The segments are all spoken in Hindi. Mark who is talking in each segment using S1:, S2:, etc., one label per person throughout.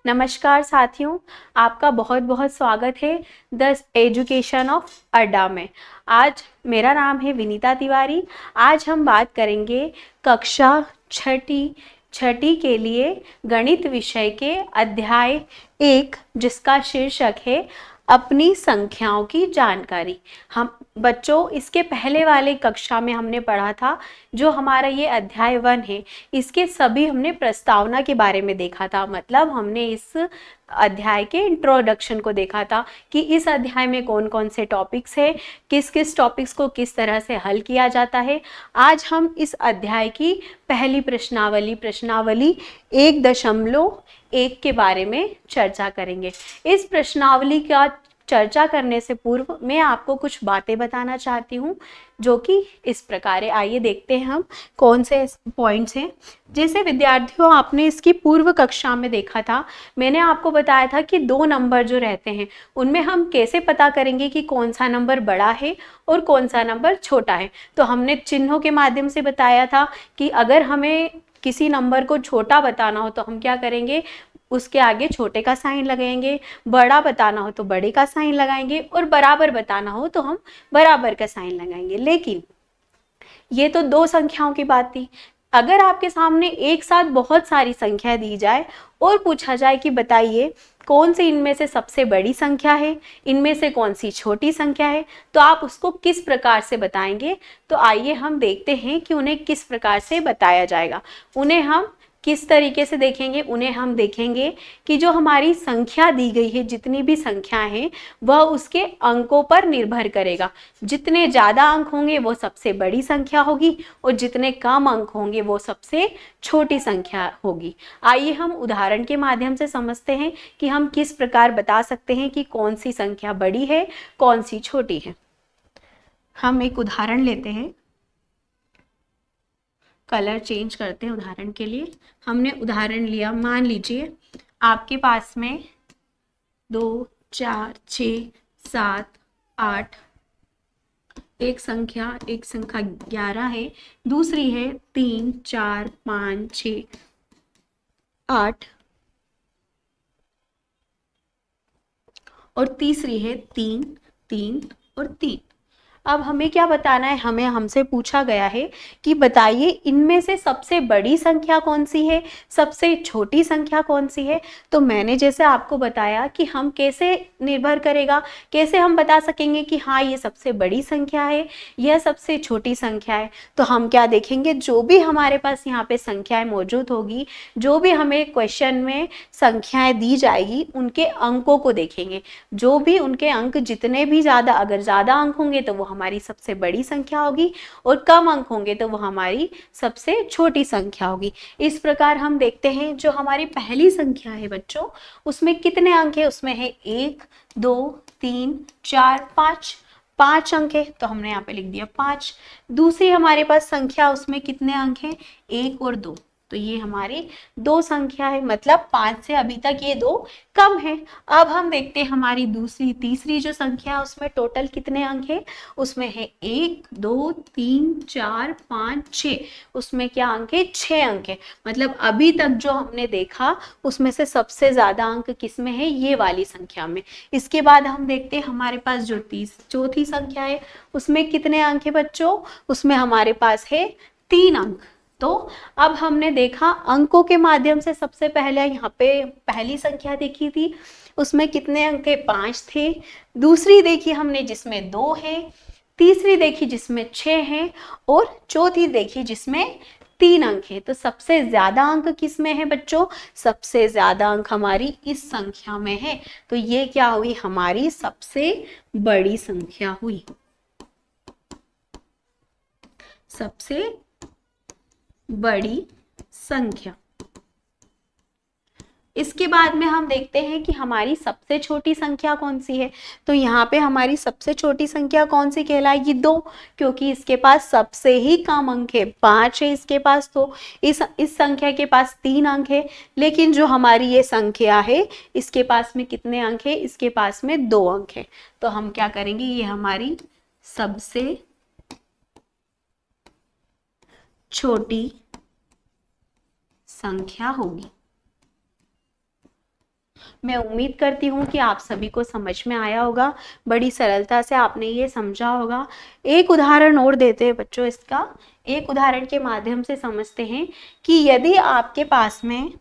S1: नमस्कार साथियों, आपका बहुत बहुत स्वागत है द एजुकेशन ऑफ अड्डा में। आज मेरा नाम है विनीता तिवारी। आज हम बात करेंगे कक्षा छठी के लिए गणित विषय के अध्याय 1, जिसका शीर्षक है अपनी संख्याओं की जानकारी। हम बच्चों, इसके पहले वाले कक्षा में हमने पढ़ा था, जो हमारा ये अध्याय 1 है, इसके सभी हमने प्रस्तावना के बारे में देखा था। मतलब हमने इस अध्याय के इंट्रोडक्शन को देखा था कि इस अध्याय में कौन कौन से टॉपिक्स है, किस किस टॉपिक्स को किस तरह से हल किया जाता है। आज हम इस अध्याय की पहली प्रश्नावली 1.1 के बारे में चर्चा करेंगे। इस प्रश्नावली का चर्चा करने से पूर्व मैं आपको कुछ बातें बताना चाहती हूँ, जो कि इस प्रकार है। आइए देखते हैं हम कौन से पॉइंट्स हैं। जैसे विद्यार्थियों, आपने इसकी पूर्व कक्षा में देखा था, मैंने आपको बताया था कि 2 नंबर जो रहते हैं उनमें हम कैसे पता करेंगे कि कौन सा नंबर बड़ा है और कौन सा नंबर छोटा है। तो हमने चिन्हों के माध्यम से बताया था कि अगर हमें किसी नंबर को छोटा बताना हो तो हम क्या करेंगे, उसके आगे छोटे का साइन लगाएंगे, बड़ा बताना हो तो बड़े का साइन लगाएंगे, और बराबर बताना हो तो हम बराबर का साइन लगाएंगे। लेकिन ये तो 2 संख्याओं की बात थी। अगर आपके सामने एक साथ बहुत सारी संख्या दी जाए और पूछा जाए कि बताइए कौन सी इनमें से सबसे बड़ी संख्या है, इनमें से कौन सी छोटी संख्या है, तो आप उसको किस प्रकार से बताएंगे। तो आइए हम देखते हैं कि उन्हें किस प्रकार से बताया जाएगा। उन्हें हम किस तरीके से देखेंगे। उन्हें हम देखेंगे कि जो हमारी संख्या दी गई है, जितनी भी संख्या है, वह उसके अंकों पर निर्भर करेगा। जितने ज़्यादा अंक होंगे वो सबसे बड़ी संख्या होगी, और जितने कम अंक होंगे वो सबसे छोटी संख्या होगी। आइए हम उदाहरण के माध्यम से समझते हैं कि हम किस प्रकार बता सकते हैं कि कौन सी संख्या बड़ी है, कौन सी छोटी है। हम एक उदाहरण लेते हैं, कलर चेंज करते हैं। उदाहरण के लिए हमने उदाहरण लिया, मान लीजिए आपके पास में 2, 4, 6, 7, 8 एक संख्या 11 है, दूसरी है 3, 4, 5, 6, 8 और तीसरी है 3, 3 और 3। अब हमें क्या बताना है, हमसे पूछा गया है कि बताइए इनमें से सबसे बड़ी संख्या कौन सी है, सबसे छोटी संख्या कौन सी है। तो मैंने जैसे आपको बताया कि हम कैसे निर्भर करेगा, कैसे हम बता सकेंगे कि हाँ ये सबसे बड़ी संख्या है, यह सबसे छोटी संख्या है। तो हम क्या देखेंगे, जो भी हमारे पास यहाँ पे संख्याएं मौजूद होगी, जो भी हमें क्वेश्चन में संख्याएं दी जाएगी, उनके अंकों को देखेंगे। जो भी उनके अंक जितने भी ज़्यादा, अगर ज़्यादा अंक होंगे तो वो हमारी सबसे बड़ी संख्या होगी, और कम अंक होंगे तो वो हमारी सबसे छोटी संख्या होगी। इस प्रकार हम देखते हैं जो हमारी पहली संख्या है बच्चों, उसमें कितने अंक है, उसमें है 1, 2, 3, 4, 5, 5 अंक है, तो हमने यहाँ पे लिख दिया 5। दूसरी हमारे पास संख्या, उसमें कितने अंक हैं, 1 और 2, तो ये हमारी 2 संख्या है। मतलब 5 से अभी तक ये 2 कम है। अब हम देखते हैं हमारी तीसरी जो संख्या है, उसमें टोटल कितने अंक है, उसमें है 1, 2, 3, 4, 5, 6। उसमें क्या अंक है, 6 अंक है। मतलब अभी तक जो हमने देखा उसमें से सबसे ज्यादा अंक किस में है, ये वाली संख्या में। इसके बाद हम देखते हैं हमारे पास जो चौथी संख्या है, उसमें कितने अंक है बच्चों, उसमें हमारे पास है 3 अंक। तो अब हमने देखा अंकों के माध्यम से, सबसे पहले यहाँ पे पहली संख्या देखी थी, उसमें कितने अंक है, 5 थे। दूसरी देखी हमने जिसमें 2 है, तीसरी देखी जिसमें 6 है, और चौथी देखी जिसमें 3 अंक है। तो सबसे ज्यादा अंक किस में है बच्चों, सबसे ज्यादा अंक हमारी इस संख्या में है। तो ये क्या हुई, हमारी सबसे बड़ी संख्या हुई, सबसे बड़ी संख्या। इसके बाद में हम देखते हैं कि हमारी सबसे छोटी संख्या कौन सी है। तो यहाँ पे हमारी सबसे छोटी संख्या कौन सी कहलाएगी, 2, क्योंकि इसके पास सबसे ही कम अंक है, 5 है इसके पास। तो इस संख्या के पास 3 अंक है। लेकिन जो हमारी ये संख्या है, इसके पास में कितने अंक है, इसके पास में 2 अंक है। तो हम क्या करेंगे, ये हमारी सबसे छोटी संख्या होगी। मैं उम्मीद करती हूँ कि आप सभी को समझ में आया होगा, बड़ी सरलता से आपने ये समझा होगा। एक उदाहरण और देते हैं बच्चों, इसका एक उदाहरण के माध्यम से समझते हैं कि यदि आपके पास में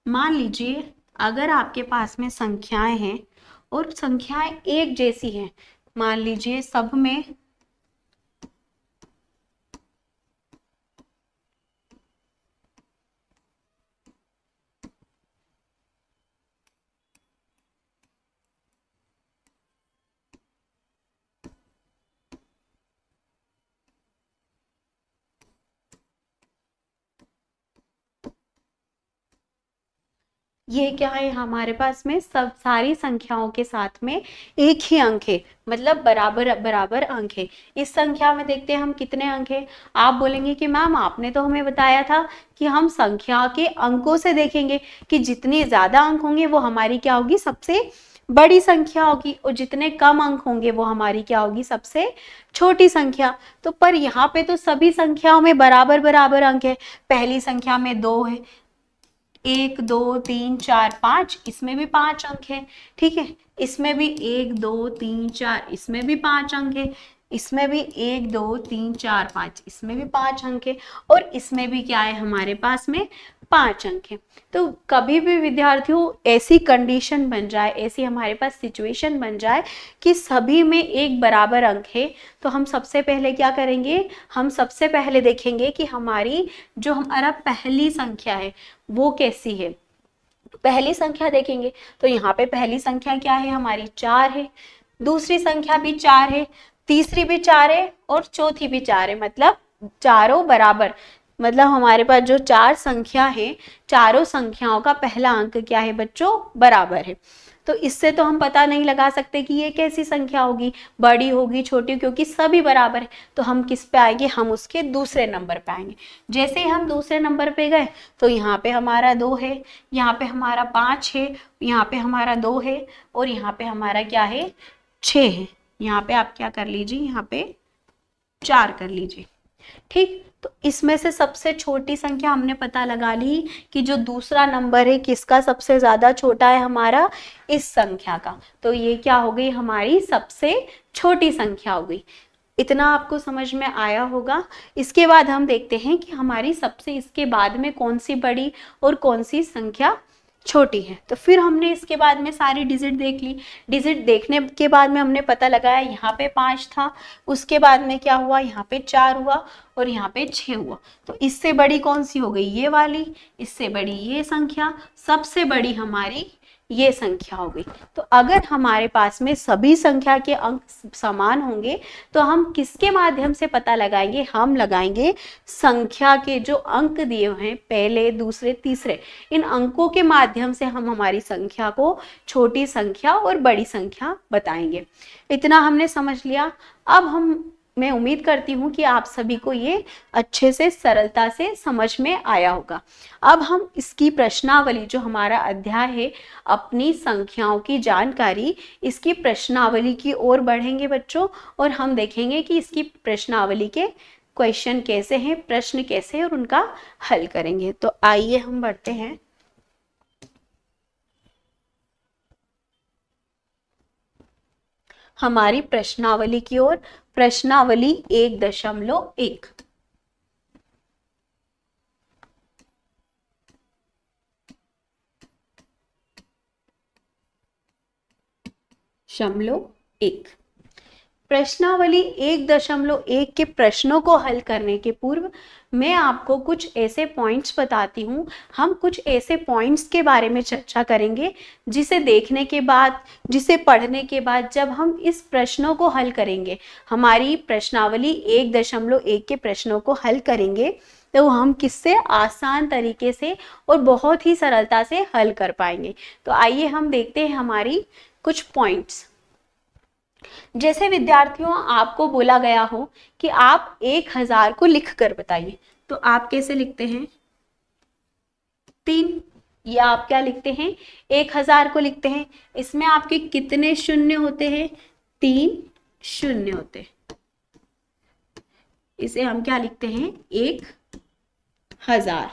S1: मान लीजिए अगर आपके पास में संख्याएं हैं और संख्याएं एक जैसी हैं, मान लीजिए सब में ये क्या है, हमारे पास में सब सारी संख्याओं के साथ में एक ही अंक है, मतलब बराबर बराबर अंक है। इस संख्या में देखते हैं हम कितने अंक है। आप बोलेंगे कि मैम आपने तो हमें बताया था कि हम संख्या के अंकों से देखेंगे कि जितने ज्यादा अंक होंगे वो हमारी क्या होगी, सबसे बड़ी संख्या होगी, और जितने कम अंक होंगे वो हमारी क्या होगी, सबसे छोटी संख्या। तो पर यहाँ पे तो सभी संख्याओं में बराबर बराबर अंक है। पहली संख्या में 2 है, 1 2 3 4 5, इसमें भी 5 अंक है। ठीक है, इसमें भी 1 2 3 4, इसमें भी 5 अंक है। इसमें भी 1 2 3 4 5, इसमें भी 5 अंक है। और इसमें भी क्या है, हमारे पास में 5 अंक है। तो कभी भी विद्यार्थियों ऐसी कंडीशन बन जाए, ऐसी हमारे पास सिचुएशन बन जाए कि सभी में एक बराबर अंक है, तो हम सबसे पहले क्या करेंगे, हम सबसे पहले देखेंगे कि हमारी जो हमारा पहली संख्या है वो कैसी है। पहली संख्या देखेंगे तो यहाँ पे पहली संख्या क्या है, हमारी 4 है। दूसरी संख्या भी 4 है, तीसरी भी 4 है और चौथी भी 4 है, मतलब चारों बराबर। मतलब हमारे पास जो 4 संख्या है, चारों संख्याओं का पहला अंक क्या है बच्चों, बराबर है। तो इससे तो हम पता नहीं लगा सकते कि ये कैसी संख्या होगी, बड़ी होगी छोटी, क्योंकि सभी बराबर है। तो हम किस पे आएंगे, हम उसके दूसरे नंबर पे आएंगे। जैसे ही हम दूसरे नंबर पे गए तो यहाँ पे हमारा 2 है, यहाँ पे हमारा 5 है, यहाँ पे हमारा 2 है, और यहाँ पे हमारा क्या है, 6 है। यहाँ पे आप क्या कर लीजिए, यहाँ पे 4 कर लीजिए। ठीक, तो इसमें से सबसे छोटी संख्या हमने पता लगा ली कि जो दूसरा नंबर है किसका सबसे ज्यादा छोटा है, हमारा इस संख्या का। तो ये क्या हो गई, हमारी सबसे छोटी संख्या हो गई। इतना आपको समझ में आया होगा। इसके बाद हम देखते हैं कि हमारी सबसे इसके बाद में कौन सी बड़ी और कौन सी संख्या छोटी है। तो फिर हमने इसके बाद में सारी डिजिट देख ली। डिजिट देखने के बाद में हमने पता लगाया यहाँ पे 5 था, उसके बाद में क्या हुआ, यहाँ पे 4 हुआ और यहाँ पे 6 हुआ। तो इससे बड़ी कौन सी हो गई, ये वाली। इससे बड़ी ये संख्या, सबसे बड़ी हमारी ये संख्या हो गई। तो अगर हमारे पास में सभी संख्या के अंक समान होंगे तो हम किसके माध्यम से पता लगाएंगे, हम लगाएंगे संख्या के जो अंक दिए हुए हैं, पहले दूसरे तीसरे, इन अंकों के माध्यम से हम हमारी संख्या को छोटी संख्या और बड़ी संख्या बताएंगे। इतना हमने समझ लिया। अब मैं उम्मीद करती हूँ कि आप सभी को ये अच्छे से सरलता से समझ में आया होगा। अब हम इसकी प्रश्नावली, जो हमारा अध्याय है अपनी संख्याओं की जानकारी, इसकी प्रश्नावली की ओर बढ़ेंगे बच्चों, और हम देखेंगे कि इसकी प्रश्नावली के क्वेश्चन कैसे हैं, प्रश्न कैसे हैं और उनका हल करेंगे। तो आइए हम बढ़ते हैं हमारी प्रश्नावली की ओर। प्रश्नावली 1.1। प्रश्नावली 1.1 के प्रश्नों को हल करने के पूर्व मैं आपको कुछ ऐसे पॉइंट्स बताती हूँ। हम कुछ ऐसे पॉइंट्स के बारे में चर्चा करेंगे जिसे देखने के बाद, जिसे पढ़ने के बाद जब हम इस प्रश्नों को हल करेंगे, हमारी प्रश्नावली 1.1 के प्रश्नों को हल करेंगे, तो हम किससे आसान तरीके से और बहुत ही सरलता से हल कर पाएंगे। तो आइए हम देखते हैं हमारी कुछ पॉइंट्स। जैसे विद्यार्थियों आपको बोला गया हो कि आप 1000 को लिख कर बताइए, तो आप कैसे लिखते हैं, 3, या आप क्या लिखते हैं, 1000 को लिखते हैं। इसमें आपके कितने शून्य होते हैं, 3 शून्य होते हैं। इसे हम क्या लिखते हैं, 1 हजार।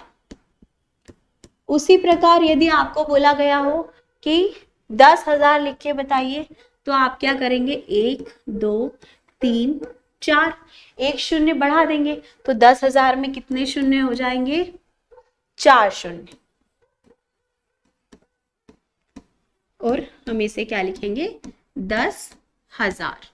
S1: उसी प्रकार यदि आपको बोला गया हो कि 10,000 लिख के बताइए, तो आप क्या करेंगे, 1 2 3 4, एक शून्य बढ़ा देंगे, तो 10,000 में कितने शून्य हो जाएंगे, 4 शून्य। और हम इसे क्या लिखेंगे, 10,000।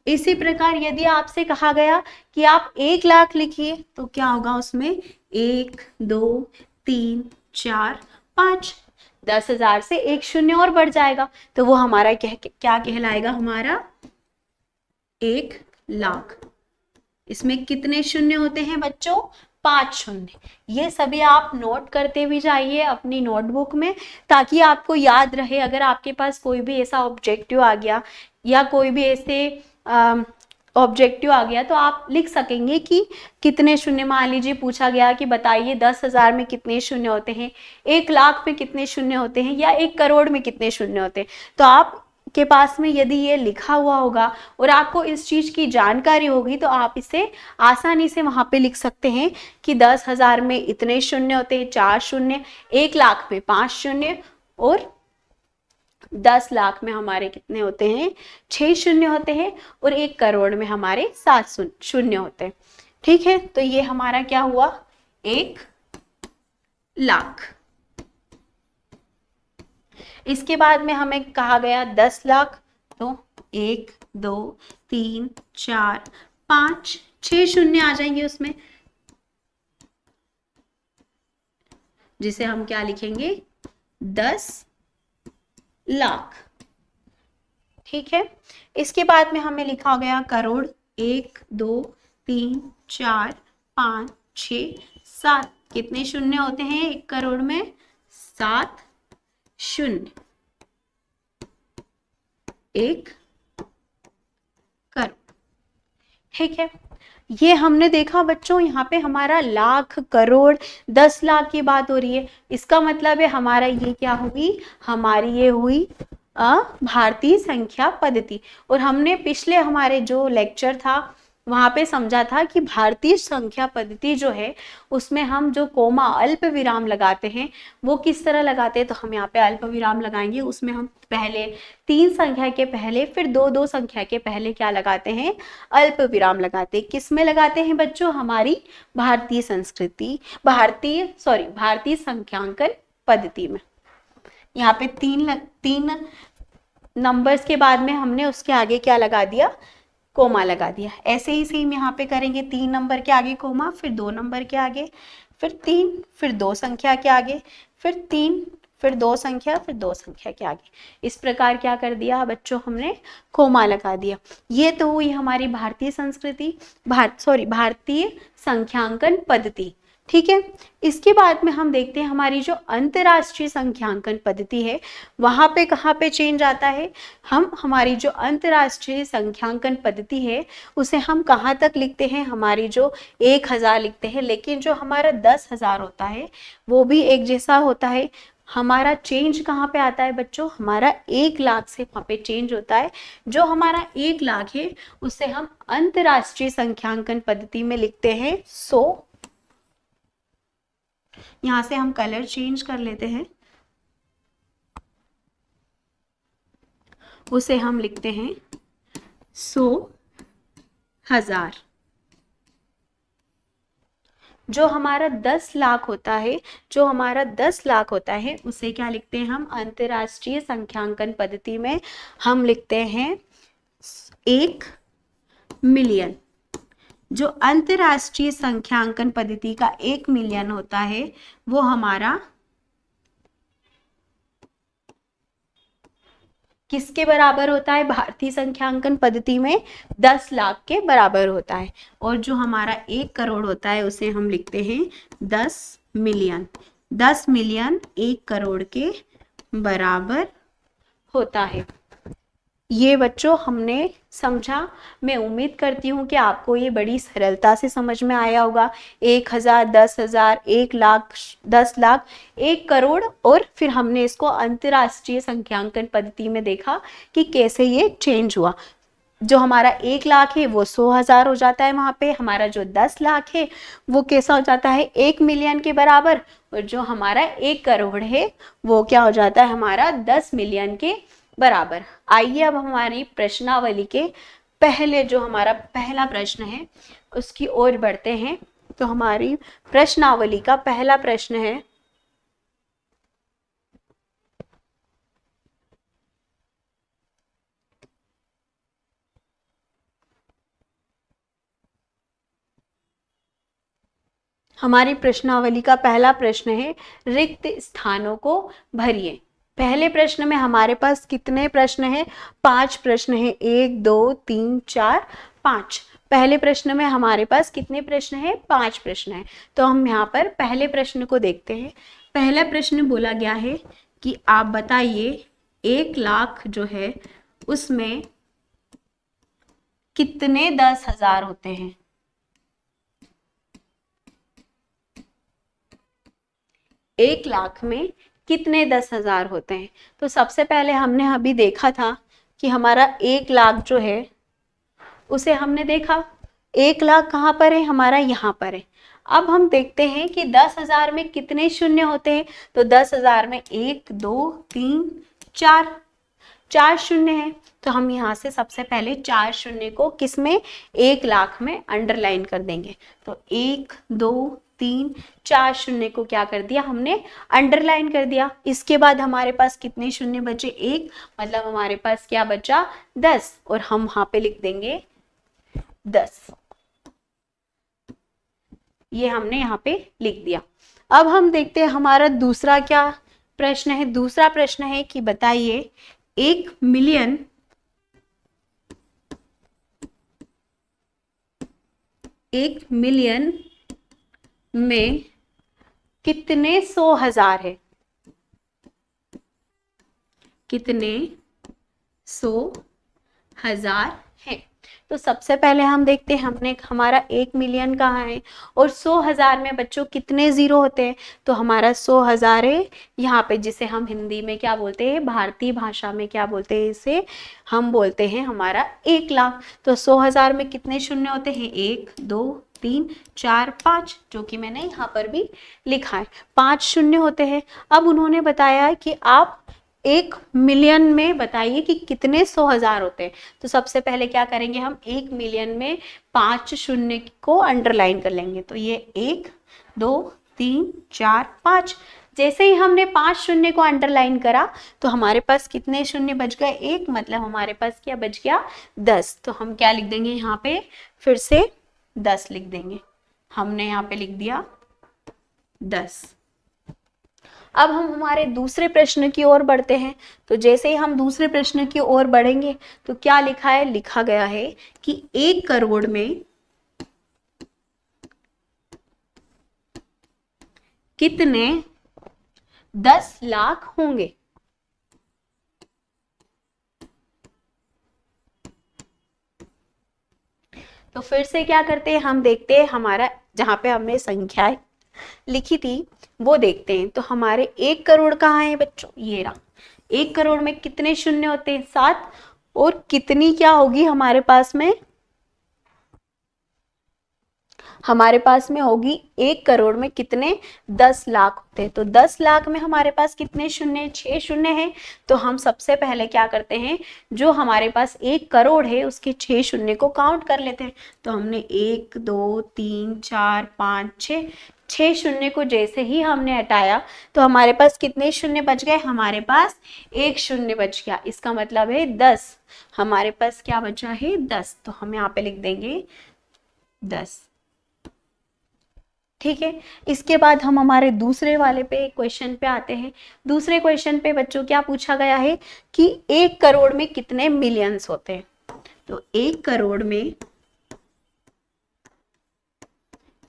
S1: इसी प्रकार यदि आपसे कहा गया कि आप 1,00,000 लिखिए, तो क्या होगा उसमें, 1 2 3 4 5, 10,000 से एक शून्य और बढ़ जाएगा, तो वो हमारा क्या कहलाएगा, हमारा 1,00,000। इसमें कितने शून्य होते हैं बच्चों, 5 शून्य। ये सभी आप नोट करते भी जाइए अपनी नोटबुक में, ताकि आपको याद रहे। अगर आपके पास कोई भी ऐसा ऑब्जेक्टिव आ गया या कोई भी ऐसे ऑब्जेक्टिव आ गया, तो आप लिख सकेंगे कि कितने शून्य। मान लीजिए पूछा गया कि बताइए 10,000 में कितने शून्य होते हैं, 1,00,000 में कितने शून्य होते हैं, या 1 करोड़ में कितने शून्य होते हैं, तो आप के पास में यदि ये लिखा हुआ होगा और आपको इस चीज की जानकारी होगी, तो आप इसे आसानी से वहां पे लिख सकते हैं कि 10,000 में इतने शून्य होते हैं, 4 शून्य, 1,00,000 में 5 शून्य, और 10,00,000 में हमारे कितने होते हैं, 6 शून्य होते हैं, और 1 करोड़ में हमारे 7 शून्य होते हैं। ठीक है, तो ये हमारा क्या हुआ, 1,00,000। इसके बाद में हमें कहा गया 10,00,000, तो 1 2 3 4 5 6 शून्य आ जाएंगे उसमें, जिसे हम क्या लिखेंगे, 10,00,000। ठीक है, इसके बाद में हमें लिखा गया करोड़, 1 2 3 4 5 6 7, कितने शून्य होते हैं 1 करोड़ में, 7 शून्य, 1 करोड़। ठीक है, ये हमने देखा बच्चों, यहाँ पे हमारा लाख, करोड़, 10,00,000 की बात हो रही है। इसका मतलब है हमारा ये क्या हुई, हमारी ये हुई भारतीय संख्या पद्धति। और हमने पिछले हमारे जो लेक्चर था वहां पे समझा था कि भारतीय संख्या पद्धति जो है, उसमें हम जो कोमा अल्प विराम लगाते हैं, वो किस तरह लगाते हैं, तो हम यहाँ पे अल्प विराम लगाएंगे। उसमें हम पहले 3 संख्या के पहले, फिर 2 संख्या के पहले क्या लगाते हैं, अल्प विराम लगाते हैं। किस में लगाते हैं बच्चों, हमारी भारतीय भारतीय संख्यांकन पद्धति में। यहाँ पे 3 नंबर्स के बाद में हमने उसके आगे क्या लगा दिया, कोमा लगा दिया। ऐसे ही सेम यहाँ पे करेंगे, 3 नंबर के आगे कोमा, फिर 2 नंबर के आगे, फिर 3, फिर 2 संख्या के आगे, फिर 3, फिर 2 संख्या, फिर 2 संख्या के आगे। इस प्रकार क्या कर दिया बच्चों, हमने कोमा लगा दिया। ये तो हुई हमारी भारतीय भारतीय संख्यांकन पद्धति। ठीक है, इसके बाद में हम देखते हैं हमारी जो अंतर्राष्ट्रीय संख्यांकन पद्धति है, वहां पे कहाँ पे चेंज आता है। हम हमारी जो अंतर्राष्ट्रीय संख्यांकन पद्धति है, उसे हम कहाँ तक लिखते हैं, हमारी जो 1,000 लिखते हैं, लेकिन जो हमारा 10,000 होता है वो भी एक जैसा होता है। हमारा चेंज कहाँ पे आता है बच्चों, हमारा 1,00,000 से वहां पे चेंज होता है। जो हमारा 1,00,000 है उसे हम अंतर्राष्ट्रीय संख्यांकन पद्धति में लिखते हैं 100। यहां से हम कलर चेंज कर लेते हैं, उसे हम लिखते हैं 100,000। जो हमारा 10,00,000 होता है, उसे क्या लिखते हैं हम, अंतर्राष्ट्रीय संख्यांकन पद्धति में हम लिखते हैं 1 मिलियन। जो अंतर्राष्ट्रीय संख्यांकन पद्धति का 1 मिलियन होता है, वो हमारा किसके बराबर होता है, भारतीय संख्यांकन पद्धति में 10,00,000 के बराबर होता है। और जो हमारा 1 करोड़ होता है, उसे हम लिखते हैं 10 मिलियन। 10 मिलियन 1 करोड़ के बराबर होता है। ये बच्चों हमने समझा। मैं उम्मीद करती हूँ कि आपको ये बड़ी सरलता से समझ में आया होगा। 1,000, 10,000, 1,00,000, 10,00,000, 1 करोड़, और फिर हमने इसको अंतर्राष्ट्रीय संख्यांकन पद्धति में देखा कि कैसे ये चेंज हुआ। जो हमारा 1 लाख है वो 100,000 हो जाता है, वहाँ पे हमारा जो 10 लाख है वो कैसा हो जाता है 1 मिलियन के बराबर, और जो हमारा 1 करोड़ है वो क्या हो जाता है हमारा 10 मिलियन के बराबर। आइए अब हमारी प्रश्नावली के पहले जो हमारा पहला प्रश्न है उसकी ओर बढ़ते हैं। तो हमारी प्रश्नावली का पहला प्रश्न है, हमारी प्रश्नावली का पहला प्रश्न है रिक्त स्थानों को भरिए। पहले प्रश्न में हमारे पास कितने प्रश्न हैं? 5 प्रश्न हैं। 1 2 3 4 5। पहले प्रश्न में हमारे पास कितने प्रश्न हैं? 5 प्रश्न हैं। तो हम यहाँ पर पहले प्रश्न को देखते हैं। पहला प्रश्न बोला गया है कि आप बताइए 1 लाख जो है उसमें कितने 10,000 होते हैं? 1 लाख में कितने 10,000 होते हैं? तो सबसे पहले हमने अभी देखा था कि हमारा 1 लाख जो है उसे हमने देखा 1 लाख कहाँ पर है? हमारा यहाँ पर है। अब हम देखते हैं कि 10,000 में कितने शून्य होते हैं। तो 10,000 में 1 2 3 4 शून्य है। तो हम यहाँ से सबसे पहले 4 शून्य को किसमें? 1 लाख में अंडरलाइन कर देंगे। तो 1 2 3 4 शून्य को क्या कर दिया हमने? अंडरलाइन कर दिया। इसके बाद हमारे पास कितने शून्य बचे? 1, मतलब हमारे पास क्या बचा? 10, और हम वहां पे लिख देंगे 10। ये हमने यहाँ पे लिख दिया। अब हम देखते हैं हमारा दूसरा क्या प्रश्न है। दूसरा प्रश्न है कि बताइए 1 मिलियन में कितने 100,000 है? कितने 100,000 है? तो सबसे पहले हम देखते हैं हमने हमारा 1 मिलियन कहाँ है और 100,000 में बच्चों कितने जीरो होते हैं? तो हमारा 100,000 है यहाँ पे, जिसे हम हिंदी में क्या बोलते हैं, भारतीय भाषा में क्या बोलते हैं, इसे हम बोलते हैं हमारा 1 लाख। तो 100,000 में कितने शून्य होते हैं? 1 2 3 4 5, जो कि मैंने यहाँ पर भी लिखा है, 5 शून्य होते हैं। अब उन्होंने बताया कि आप 1 मिलियन में बताइए कि कितने 100,000 होते हैं। तो सबसे पहले क्या करेंगे हम? 1 मिलियन में 5 शून्य को अंडरलाइन कर लेंगे। तो ये 1 2 3 4 5। जैसे ही हमने 5 शून्य को अंडरलाइन करा तो हमारे पास कितने शून्य बच गए? 1, मतलब हमारे पास क्या बच गया? 10। तो हम क्या लिख देंगे यहाँ पे? फिर से 10 लिख देंगे। हमने यहाँ पे लिख दिया 10। अब हम हमारे दूसरे प्रश्न की ओर बढ़ते हैं। तो जैसे ही हम दूसरे प्रश्न की ओर बढ़ेंगे तो क्या लिखा है? लिखा गया है कि 1 करोड़ में कितने 10 लाख होंगे? तो फिर से क्या करते हैं, हम देखते हैं हमारा जहां पे हमने संख्याएं लिखी थी वो देखते हैं। तो हमारे 1 करोड़ कहाँ है बच्चों? ये रहा। 1 करोड़ में कितने शून्य होते हैं? 7। और कितनी क्या होगी हमारे पास में? हमारे पास में होगी 1 करोड़ में कितने? 10 लाख होते हैं। तो 10 लाख में हमारे पास कितने शून्य? 6 शून्य है। तो हम सबसे पहले क्या करते हैं, जो हमारे पास 1 करोड़ है उसके 6 शून्य को काउंट कर लेते हैं। तो हमने 1 2 3 4 5 6, 6 शून्य को जैसे ही हमने हटाया तो हमारे पास कितने शून्य बच गए? हमारे पास 1 शून्य बच गया। इसका मतलब है 10। हमारे पास क्या बचा है? 10। तो हम यहाँ पे लिख देंगे 10। ठीक है। इसके बाद हम हमारे दूसरे वाले पे क्वेश्चन पे आते हैं। दूसरे क्वेश्चन पे बच्चों क्या पूछा गया है कि 1 करोड़ में कितने मिलियंस होते हैं? तो 1 करोड़ में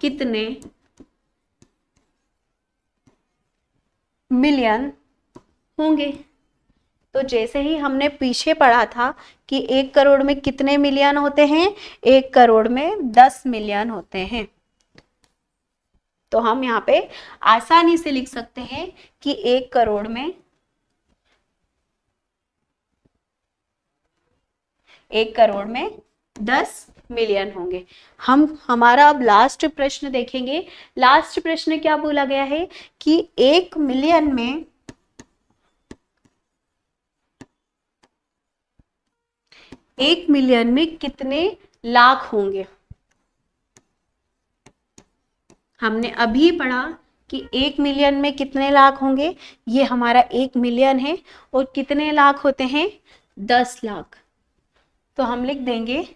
S1: कितने मिलियन होंगे? तो जैसे ही हमने पीछे पढ़ा था कि 1 करोड़ में कितने मिलियन होते हैं? 1 करोड़ में 10 मिलियन होते हैं। तो हम यहाँ पे आसानी से लिख सकते हैं कि 1 करोड़ में 1 करोड़ में 10 मिलियन होंगे। हम हमारा अब लास्ट प्रश्न देखेंगे। लास्ट प्रश्न क्या बोला गया है कि 1 मिलियन में 1 मिलियन में कितने लाख होंगे। हमने अभी पढ़ा कि 1 मिलियन में कितने लाख होंगे। ये हमारा 1 मिलियन है और कितने लाख होते हैं, 10 लाख। तो हम लिख देंगे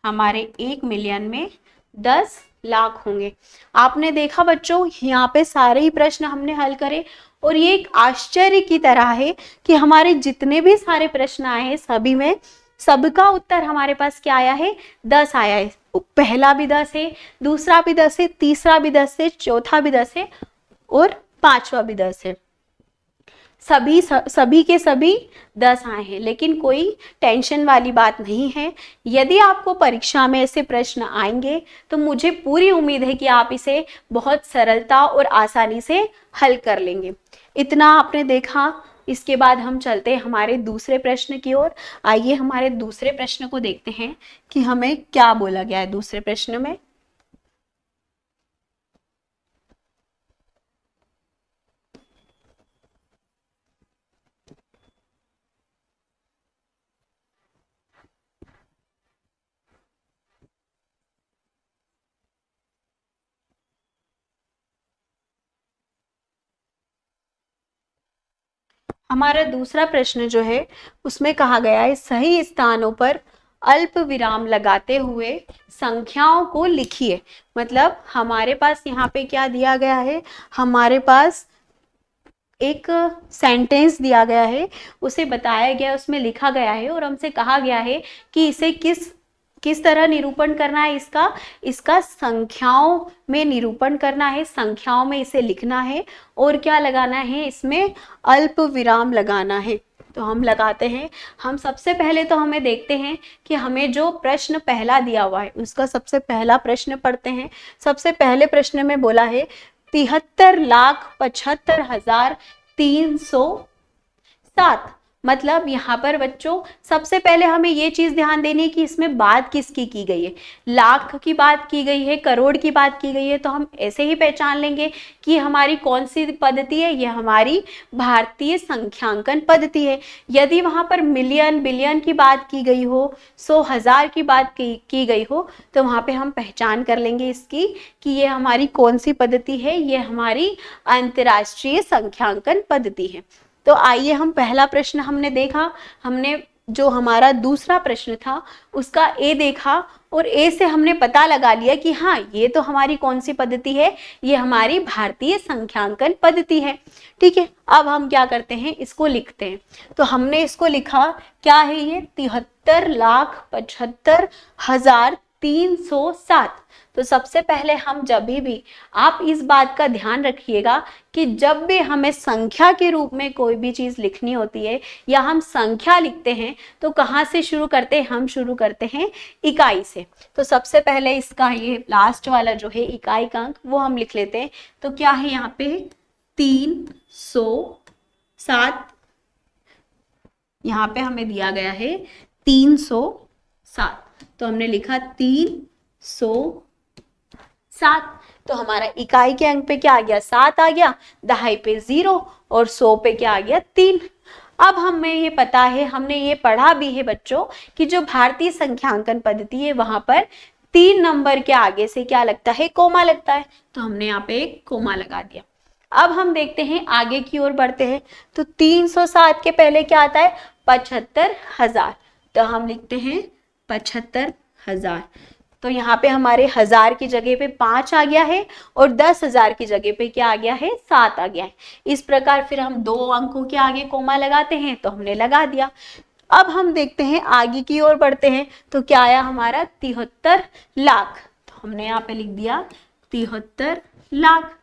S1: हमारे 1 मिलियन में 10 लाख होंगे। आपने देखा बच्चों, यहाँ पे सारे ही प्रश्न हमने हल करे और ये एक आश्चर्य की तरह है कि हमारे जितने भी सारे प्रश्न आए हैं सभी में सबका उत्तर हमारे पास क्या आया है, 10 आया है। पहला भी 10 है, दूसरा भी 10 है, तीसरा भी 10 है, चौथा भी 10 है और पांचवा भी 10 है। सभी के सभी 10 आए हैं। लेकिन कोई टेंशन वाली बात नहीं है। यदि आपको परीक्षा में ऐसे प्रश्न आएंगे तो मुझे पूरी उम्मीद है कि आप इसे बहुत सरलता और आसानी से हल कर लेंगे। इतना आपने देखा। इसके बाद हम चलते हैं हमारे दूसरे प्रश्न की ओर। आइए हमारे दूसरे प्रश्न को देखते हैं कि हमें क्या बोला गया है दूसरे प्रश्न में। हमारा दूसरा प्रश्न जो है उसमें कहा गया है सही स्थानों पर अल्प विराम लगाते हुए संख्याओं को लिखिए। मतलब हमारे पास यहाँ पे क्या दिया गया है, हमारे पास एक सेंटेंस दिया गया है, उसे बताया गया, उसमें लिखा गया है और हमसे कहा गया है कि इसे किस तरह निरूपण करना है। इसका संख्याओं में निरूपण करना है, संख्याओं में इसे लिखना है और क्या लगाना है, इसमें अल्प विराम लगाना है। तो हम लगाते हैं। हम सबसे पहले तो हमें देखते हैं कि हमें जो प्रश्न पहला दिया हुआ है उसका सबसे पहला प्रश्न पढ़ते हैं। सबसे पहले प्रश्न में बोला है 73,75,307। मतलब यहाँ पर बच्चों सबसे पहले हमें ये चीज ध्यान देनी है कि इसमें बात किसकी की गई है। लाख की बात की गई है, करोड़ की बात की गई है, तो हम ऐसे ही पहचान लेंगे कि हमारी कौन सी पद्धति है, ये हमारी भारतीय संख्यांकन पद्धति है। यदि वहां पर मिलियन बिलियन की बात की गई हो, 100,000 की बात की गई हो, तो वहां पे हम पहचान कर लेंगे इसकी कि ये हमारी कौन सी पद्धति है, ये हमारी अंतर्राष्ट्रीय संख्यांकन पद्धति है। तो आइए हम पहला प्रश्न हमने देखा, हमने जो हमारा दूसरा प्रश्न था उसका ए देखा और ए से हमने पता लगा लिया कि हाँ ये तो हमारी कौन सी पद्धति है, ये हमारी भारतीय संख्यांकन पद्धति है। ठीक है, अब हम क्या करते हैं, इसको लिखते हैं। तो हमने इसको लिखा, क्या है ये, 73,75,307। तो सबसे पहले हम जब भी, आप इस बात का ध्यान रखिएगा कि जब भी हमें संख्या के रूप में कोई भी चीज लिखनी होती है या हम संख्या लिखते हैं तो कहाँ से शुरू करते हैं, हम शुरू करते हैं इकाई से। तो सबसे पहले इसका ये लास्ट वाला जो है इकाई का अंक वो हम लिख लेते हैं। तो क्या है यहाँ पे 307, यहाँ पे हमें दिया गया है 307, तो हमने लिखा 307। तो हमारा इकाई के अंक पे क्या आ गया, 7 आ गया, दहाई पे 0 और 100 पे क्या आ गया, 3। अब हमें ये पता है, हमने ये पढ़ा भी है बच्चों कि जो भारतीय संख्यांकन पद्धति है वहां पर 3 नंबर के आगे से क्या लगता है, कोमा लगता है। तो हमने यहाँ पे एक कोमा लगा दिया। अब हम देखते हैं आगे की ओर बढ़ते हैं। तो 307 के पहले क्या आता है, 75,000। तो हम लिखते हैं 75,000। तो यहाँ पे हमारे 1000 की जगह पे 5 आ गया है और 10,000 की जगह पे क्या आ गया है, 7 आ गया है। इस प्रकार फिर हम 2 अंकों के आगे कोमा लगाते हैं, तो हमने लगा दिया। अब हम देखते हैं आगे की ओर बढ़ते हैं। तो क्या आया हमारा, 73 लाख। तो हमने यहाँ पे लिख दिया 73 लाख।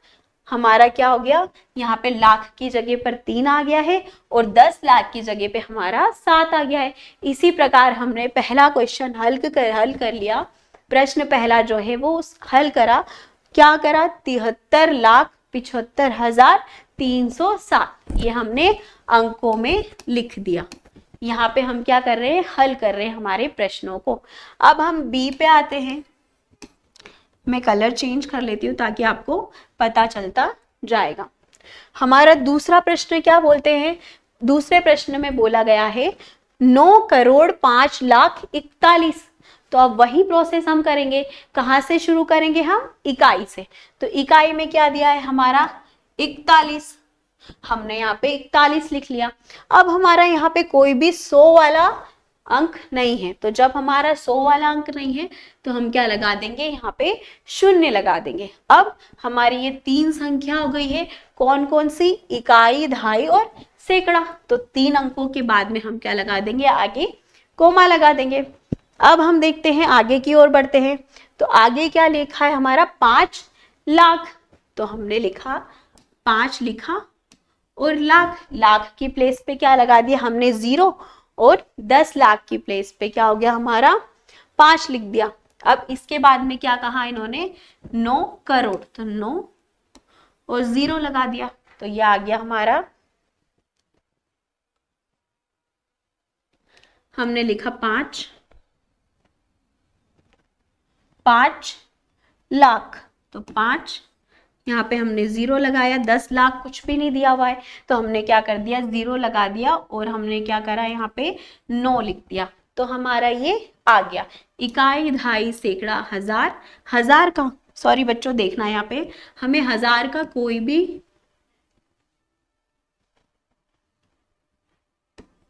S1: हमारा क्या हो गया, यहाँ पे लाख की जगह पर 3 आ गया है और 10 लाख की जगह पे हमारा 7 आ गया है। इसी प्रकार हमने पहला क्वेश्चन हल कर लिया। प्रश्न पहला जो है वो हल करा, क्या करा, 73,75,307 ये हमने अंकों में लिख दिया। यहाँ पे हम क्या कर रहे हैं, हल कर रहे हैं हमारे प्रश्नों को। अब हम बी पे आते हैं। मैं कलर चेंज कर लेती हूँ ताकि आपको पता चलता जाएगा। हमारा दूसरा प्रश्न क्या बोलते हैं, दूसरे प्रश्न में बोला गया है 9,05,41,। तो अब वही प्रोसेस हम करेंगे। कहाँ से शुरू करेंगे हम, इकाई से। तो इकाई में क्या दिया है हमारा 41, हमने यहाँ पे 41 लिख लिया। अब हमारा यहाँ पे कोई भी 100 वाला अंक नहीं है, तो जब हमारा 100 वाला अंक नहीं है तो हम क्या लगा देंगे, यहाँ पे शून्य लगा देंगे। अब हमारी ये 3 संख्या हो गई है, कौन कौन सी, इकाई, दहाई और सैकड़ा। तो 3 अंकों के बाद में हम क्या लगा देंगे, आगे कोमा लगा देंगे। अब हम देखते हैं आगे की ओर बढ़ते हैं। तो आगे क्या लिखा है हमारा 5 लाख। तो हमने लिखा 5 लिखा और लाख की प्लेस पे क्या लगा दिया हमने 0, और 10 लाख की प्लेस पे क्या हो गया हमारा 5 लिख दिया। अब इसके बाद में क्या कहा इन्होंने 9 करोड़, तो 9 और 0 लगा दिया। तो ये आ गया हमारा, हमने लिखा 5 लाख। तो 5, यहाँ पे हमने 0 लगाया, 10 लाख कुछ भी नहीं दिया हुआ है तो हमने क्या कर दिया 0 लगा दिया, और हमने क्या करा यहाँ पे 9 लिख दिया। तो हमारा ये आ गया इकाई, दहाई, सैकड़ा, हजार। हजार का, सॉरी बच्चों देखना यहाँ पे हमें हजार का कोई भी,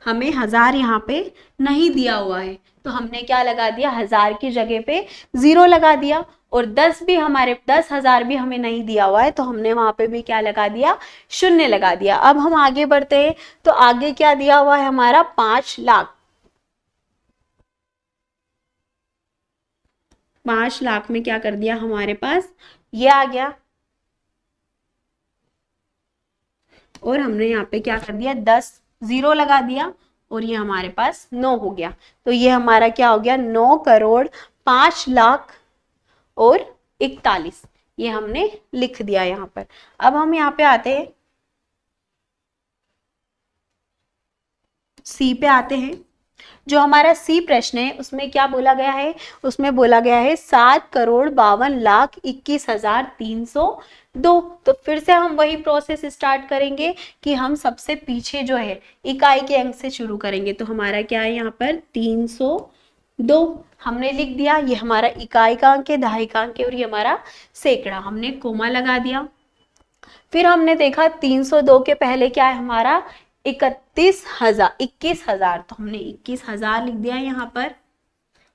S1: हमें हजार यहाँ पे नहीं दिया हुआ है तो हमने क्या लगा दिया, हजार की जगह पे 0 लगा दिया। और 10 भी हमारे 10,000 भी हमें नहीं दिया हुआ है तो हमने वहां पे भी क्या लगा दिया, शून्य लगा दिया। अब हम आगे बढ़ते हैं। तो आगे क्या दिया हुआ है हमारा 5 लाख। 5 लाख में क्या कर दिया हमारे पास ये आ गया, और हमने यहाँ पे क्या कर दिया 10 0 लगा दिया, और ये हमारे पास 9 हो गया। तो ये हमारा क्या हो गया 9 करोड़ 5 लाख और 41, ये हमने लिख दिया यहाँ पर। अब हम यहाँ पे आते हैं, सी पे आते हैं। जो हमारा सी प्रश्न है उसमें क्या बोला गया है, उसमें बोला गया है 7,52,21,302। तो फिर से हम वही प्रोसेस स्टार्ट करेंगे कि हम सबसे पीछे जो है इकाई के अंक से शुरू करेंगे। तो हमारा क्या है यहाँ पर 302 हमने लिख दिया, ये हमारा इकाई का अंक है, दहाई का अंक है, और ये हमारा सैकड़ा, हमने कोमा लगा दिया। फिर हमने देखा 302 के पहले क्या है हमारा 21,000, तो हमने 21,000 लिख दिया यहाँ पर।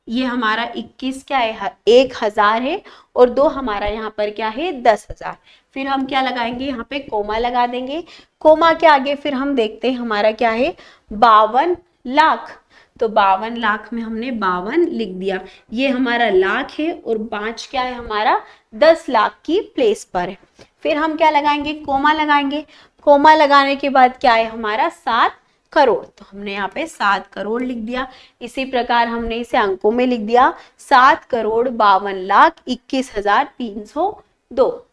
S1: ये हमारा 21 क्या है 1,000 है, और 2 हमारा यहाँ पर क्या है 10,000। फिर हम क्या लगाएंगे यहाँ पे कोमा लगा देंगे। कोमा के आगे फिर हम देखते हैं हमारा क्या है 52 लाख। तो 52 लाख में हमने 52 लिख दिया, ये हमारा लाख है, और 5 क्या है हमारा 10 लाख की प्लेस पर है। फिर हम क्या लगाएंगे कोमा लगाएंगे। कोमा लगाने के बाद क्या है हमारा 7 करोड़, तो हमने यहाँ पे 7 करोड़ लिख दिया। इसी प्रकार हमने इसे अंकों में लिख दिया 7,52,21,302।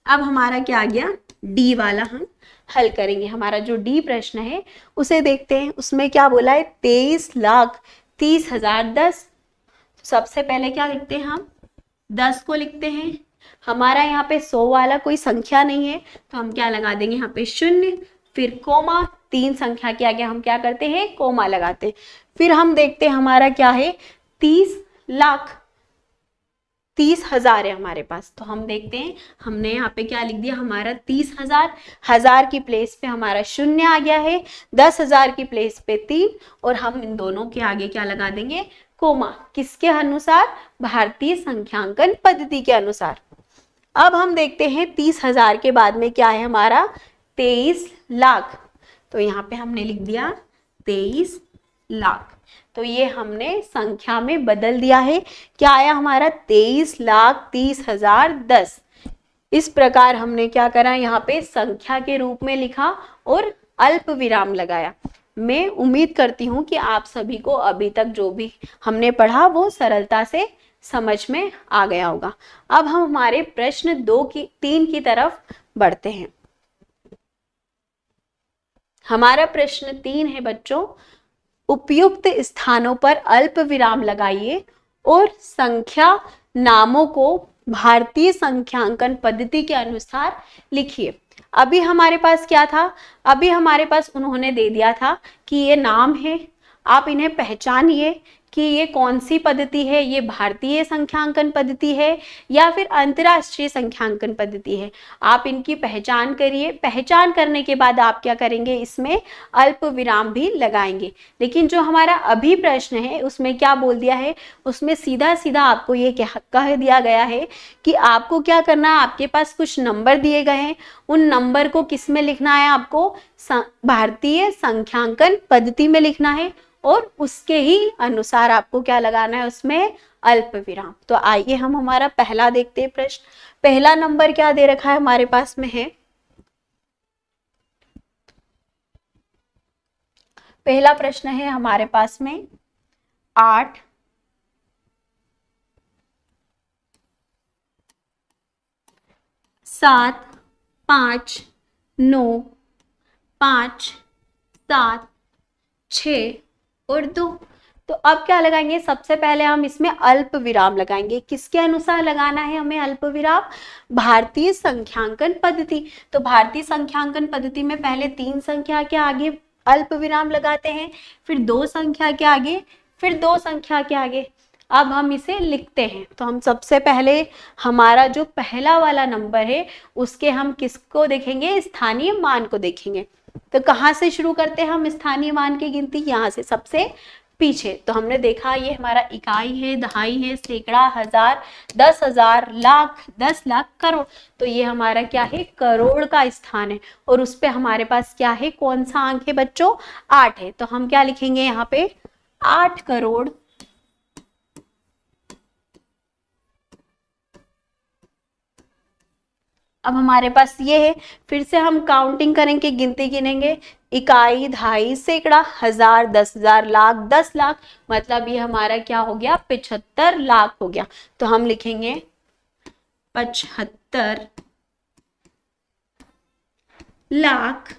S1: अब हमारा क्या आ गया डी वाला, हम हल करेंगे। हमारा जो डी प्रश्न है उसे देखते हैं। उसमें क्या बोला है 23,30,010। सबसे पहले क्या लिखते हैं हम 10 को लिखते हैं। हमारा यहाँ पे 100 वाला कोई संख्या नहीं है तो हम क्या लगा देंगे यहाँ पे 0, फिर कोमा, 3 संख्या के आगे हम क्या करते हैं कोमा लगाते हैं। फिर हम देखते हैं हमारा क्या है 30 लाख, 30,000 है हमारे पास, तो हम देखते हैं हमने यहाँ पे क्या लिख दिया हमारा 30,000। 1000 की प्लेस पे हमारा 0 आ गया है, 10,000 की प्लेस पे 3, और हम इन दोनों के आगे क्या लगा देंगे कोमा। किसके अनुसार, भारतीय संख्यांकन पद्धति के अनुसार। अब हम देखते हैं 30,000 के बाद में क्या है हमारा 23 लाख, तो यहाँ पे हमने लिख दिया 23 लाख। तो ये हमने संख्या में बदल दिया है, क्या आया हमारा 23,30,010। इस प्रकार हमने क्या करा यहाँ पे संख्या के रूप में लिखा और अल्प विराम लगाया। मैं उम्मीद करती हूँ कि आप सभी को अभी तक जो भी हमने पढ़ा वो सरलता से समझ में आ गया होगा। अब हम हमारे प्रश्न 3 की तरफ बढ़ते हैं। हमारा प्रश्न 3 है बच्चों, उपयुक्त स्थानों पर अल्प विराम लगाइए और संख्या नामों को भारतीय संख्यांकन पद्धति के अनुसार लिखिए। अभी हमारे पास क्या था, अभी हमारे पास उन्होंने दे दिया था कि ये नाम है, आप इन्हें पहचानिए कि ये कौन सी पद्धति है, ये भारतीय संख्यांकन पद्धति है या फिर अंतर्राष्ट्रीय संख्यांकन पद्धति है। आप इनकी पहचान करिए, पहचान करने के बाद आप क्या करेंगे, इसमें अल्प विराम भी लगाएंगे। लेकिन जो हमारा अभी प्रश्न है उसमें क्या बोल दिया है, उसमें सीधा सीधा आपको ये कह दिया गया है कि आपको क्या करना है, आपके पास कुछ नंबर दिए गए हैं, उन नंबर को किस में लिखना है, आपको भारतीय संख्यांकन पद्धति में लिखना है और उसके ही अनुसार आपको क्या लगाना है, उसमें अल्प विराम। तो आइए हम हमारा पहला देखते हैं प्रश्न। पहला नंबर क्या दे रखा है हमारे पास में है, पहला प्रश्न है हमारे पास में 8 7 5 9 5 7 6 और 2। तो अब क्या लगाएंगे, सबसे पहले हम इसमें अल्प विराम लगाएंगे। किसके अनुसार लगाना है हमें अल्प विराम, भारतीय संख्यांकन पद्धति। तो भारतीय संख्यांकन पद्धति में पहले 3 संख्या के आगे अल्प विराम लगाते हैं, फिर 2 संख्या के आगे, फिर 2 संख्या के आगे। अब हम इसे लिखते हैं। तो हम सबसे पहले हमारा जो पहला वाला नंबर है उसके हम किसको देखेंगे, स्थानीय मान को देखेंगे। तो कहाँ से शुरू करते हैं हम स्थानीय मान की गिनती, यहाँ से सबसे पीछे। तो हमने देखा ये हमारा इकाई है, दहाई है, सैकड़ा, हजार, 10,000, लाख, 10 लाख, करोड़। तो ये हमारा क्या है, करोड़ का स्थान है और उस पे हमारे पास क्या है, कौन सा अंक है बच्चों, 8 है। तो हम क्या लिखेंगे यहाँ पे, 8 करोड़ अब हमारे पास ये है, फिर से हम काउंटिंग करेंगे, गिनती गिनेंगे, इकाई, दहाई, सैकड़ा, हजार, 10,000, लाख, 10 लाख, मतलब ये हमारा क्या हो गया, 75 लाख हो गया। तो हम लिखेंगे 75 लाख,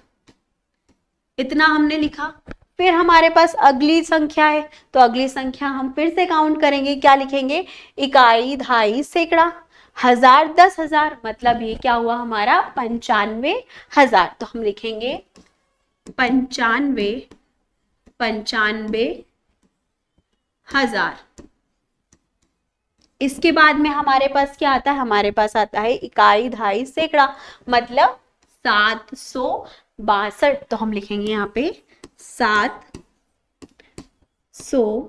S1: इतना हमने लिखा। फिर हमारे पास अगली संख्या है, तो अगली संख्या हम फिर से काउंट करेंगे, क्या लिखेंगे, इकाई, दहाई, सैकड़ा, हजार, 10,000, मतलब ये क्या हुआ हमारा 95,000। तो हम लिखेंगे 95,000। इसके बाद में हमारे पास क्या आता है, हमारे पास आता है इकाई, दहाई, सैकड़ा, मतलब 762। तो हम लिखेंगे यहाँ पे 762।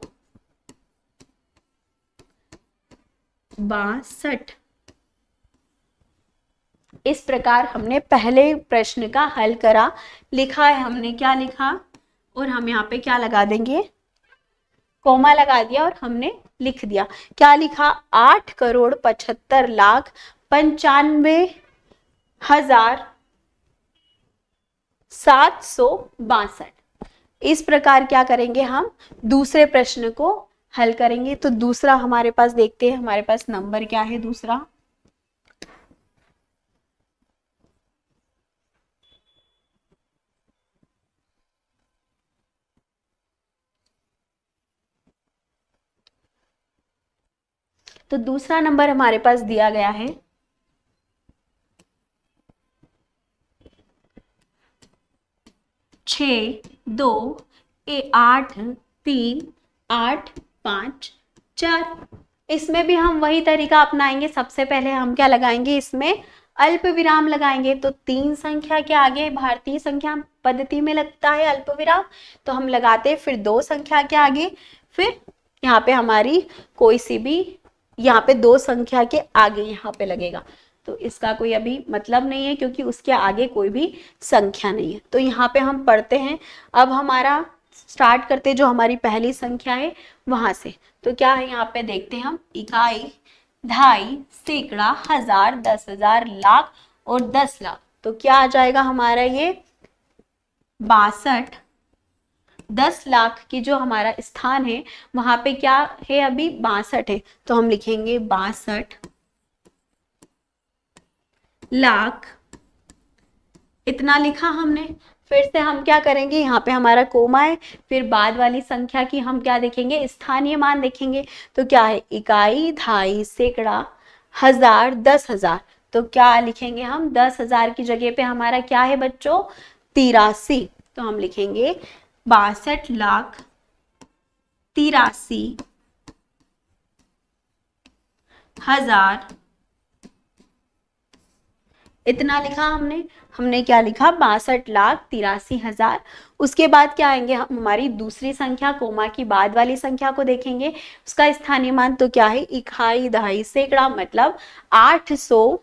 S1: इस प्रकार हमने पहले प्रश्न का हल करा, लिखा है हमने, क्या लिखा, और हम यहाँ पे क्या लगा देंगे, कोमा लगा दिया और हमने लिख दिया। क्या लिखा, 8 करोड़ 75 लाख 95,762। इस प्रकार क्या करेंगे, हम दूसरे प्रश्न को हल करेंगे। तो दूसरा हमारे पास देखते हैं, हमारे पास नंबर क्या है दूसरा, तो दूसरा नंबर हमारे पास दिया गया है 6 2 8 3 8 5 4। इसमें भी हम वही तरीका अपनाएंगे। सबसे पहले हम क्या लगाएंगे, इसमें अल्प विराम लगाएंगे। तो 3 संख्या के आगे भारतीय संख्या पद्धति में लगता है अल्प विराम, तो हम लगाते हैं, फिर 2 संख्या के आगे, फिर यहाँ पे हमारी कोई सी भी, यहाँ पे 2 संख्या के आगे यहाँ पे लगेगा। तो इसका कोई अभी मतलब नहीं है क्योंकि उसके आगे कोई भी संख्या नहीं है। तो यहाँ पे हम पढ़ते हैं। अब हमारा स्टार्ट करते जो हमारी पहली संख्या है वहां से। तो क्या है यहाँ पे देखते हैं हम, इकाई, दहाई, सैकड़ा, हजार, 10,000, लाख और 10 लाख। तो क्या आ जाएगा हमारा ये 62। 10 लाख की जो हमारा स्थान है वहां पे क्या है, अभी 62 है। तो हम लिखेंगे 62 लाख, इतना लिखा हमने। फिर से हम क्या करेंगे, यहाँ पे हमारा कोमा है, फिर बाद वाली संख्या की हम क्या देखेंगे, स्थानीय मान देखेंगे। तो क्या है, इकाई, दहाई, सैकड़ा, हजार, 10,000। तो क्या लिखेंगे हम, 10,000 की जगह पे हमारा क्या है बच्चों, 83। तो हम लिखेंगे 62,83,000। इतना लिखा हमने। हमने क्या लिखा, 62,83,000। उसके बाद क्या आएंगे हम, हमारी दूसरी संख्या कोमा की बाद वाली संख्या को देखेंगे। उसका स्थानीय मान तो क्या है, इकाई, दहाई, सैकड़ा, मतलब 854।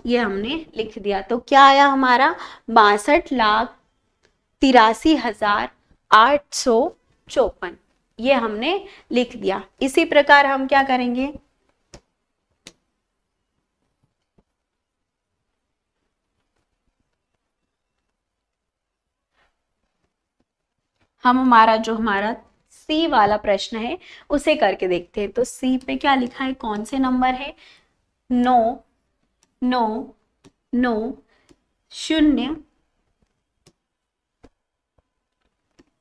S1: ये हमने लिख दिया। तो क्या आया हमारा, 62,83,854। ये हमने लिख दिया। इसी प्रकार हम क्या करेंगे, हम हमारा सी वाला प्रश्न है उसे करके देखते हैं। तो सी पे क्या लिखा है, कौन से नंबर है, 9 9 9 0